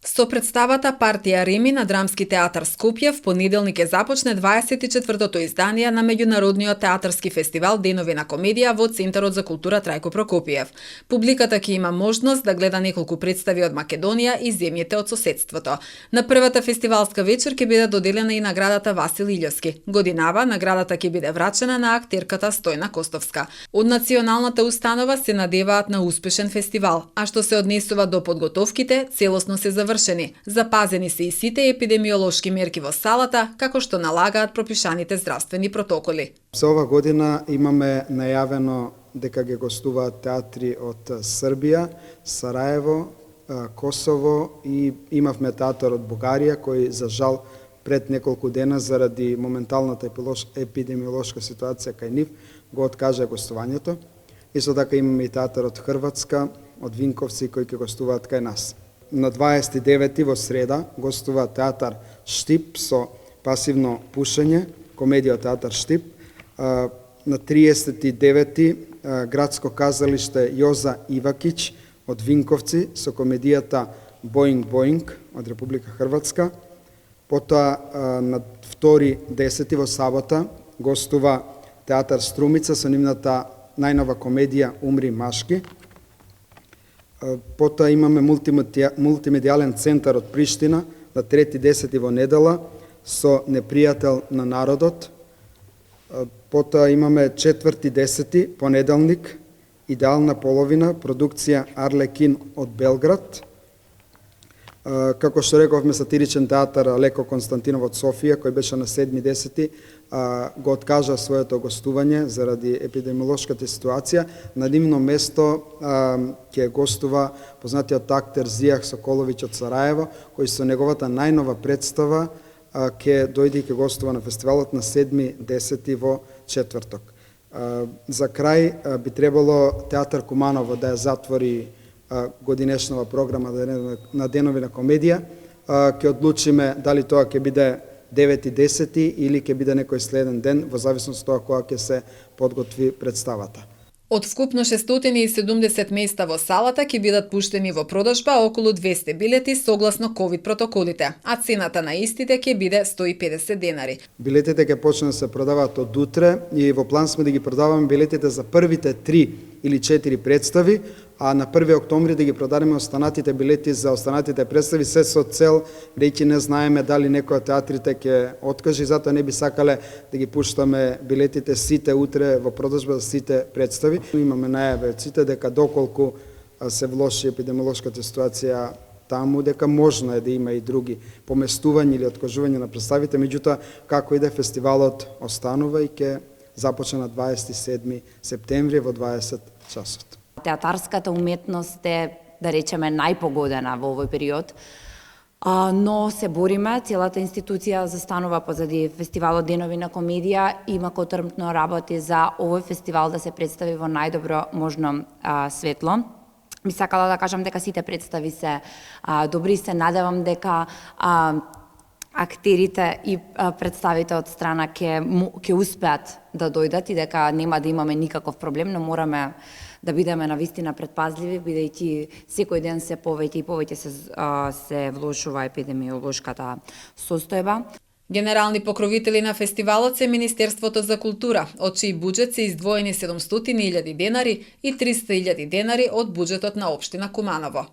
Со представата Партија Реми на Драмски театар Скопје в понеделник е започне 24-тото издание на меѓународниот театарски фестивал Денови на комедија во Центарот за култура Трајко Прокопиев. Публиката ќе има можност да гледа неколку представи од Македонија и земјите од соседството. На првата фестивалска вечер ќе биде доделена и наградата Васил Илјовски. Годинава наградата ќе биде врачена на актерката Стојна Костовска. Од националната установа се надеваат на успешен фестивал, а што се однесува до подготовките, целосно се завршени. Запазени се и сите епидемиолошки мерки во салата, како што налагаат пропишаните здравствени протоколи. За ова година имаме најавено дека ќе гостуваат театри од Србија, Сараево, Косово и имавме театар од Бугарија, кој за жал пред неколку дена заради моменталната епидемиолошка ситуација кај нив го откажа гостувањето. Исто така имаме и театар од Хрватска, од Винковци, кои ќе гостуваат кај нас. На 29 во среда гостува театар Штип со пасивно пушење, комедија театар Штип. На 39 градско казалиште Јоза Ивакиć од Винковци со комедијата Боинг Боинг од Република Хрватска. Потоа на 2.10 во сабота гостува театар Струмица со нивната најнова комедија Умри Машки. Потоа имаме мултимедијален центар од Приштина на 3.10 во недела со Непријател на народот. Потоа имаме 4.10 понеделник Идеална половина, продукција Арлекин од Белград. Како што рековме, сатиричен театар Леко Константинов од Софија, кој беше на 7.10, го откажа своето гостување заради епидемиолошката ситуација. На нивно место ќе гостува познатиот актер Зијах Соколовиќ од Сараево, кој со неговата најнова представа ќе дојде и ќе гостува на фестивалот на 7.10 во четврток. За крај би требало театар Куманово да ја затвори годинешнава програма на Денови на комедија. Ќе одлучиме дали тоа ќе биде 9.10 или ќе биде некој следен ден, во зависност од тоа кога ќе се подготви представата. Од вкупно 670 места во салата ќе бидат пуштени во продажба околу 200 билети согласно ковид протоколите, а цената на истите ќе биде 150 денари. Билетите ќе почнат да се продаваат од утре и во план сме да ги продаваме билетите за првите 3 или 4 представи, а на 1 октомври да ги продадеме останатите билети за останатите представи, се со цел, бидејќи не знаеме дали некој од театрите ќе откаже, затоа не би сакале да ги пуштаме билетите сите утре во продажба за сите представи. Имаме најави од сите дека доколку се влоши епидемиолошката ситуација таму, дека можно е да има и други поместувања или откажување на представите, меѓутоа како и да фестивалот останува и ќе започне на 27 септември во 20 часот. Театарската уметност е, да речеме, најпогодена во овој период, но се бориме, целата институција застанува позади фестивалот Денови на комедија и макотрпно работи за овој фестивал да се представи во најдобро можно светло. Би сакала да кажам дека сите представи се добри, се надевам дека актерите и представите од страна ќе успеат да дојдат и дека нема да имаме никаков проблем, но мораме да бидеме навистина предпазливи, бидејќи секој ден се повеќе и повеќе се влошува епидемиолошката состојба. Генерални покровители на фестивалот се Министерството за култура, од чиј буџет се издвоени 700.000 денари и 300.000 денари од буџетот на општина Куманово.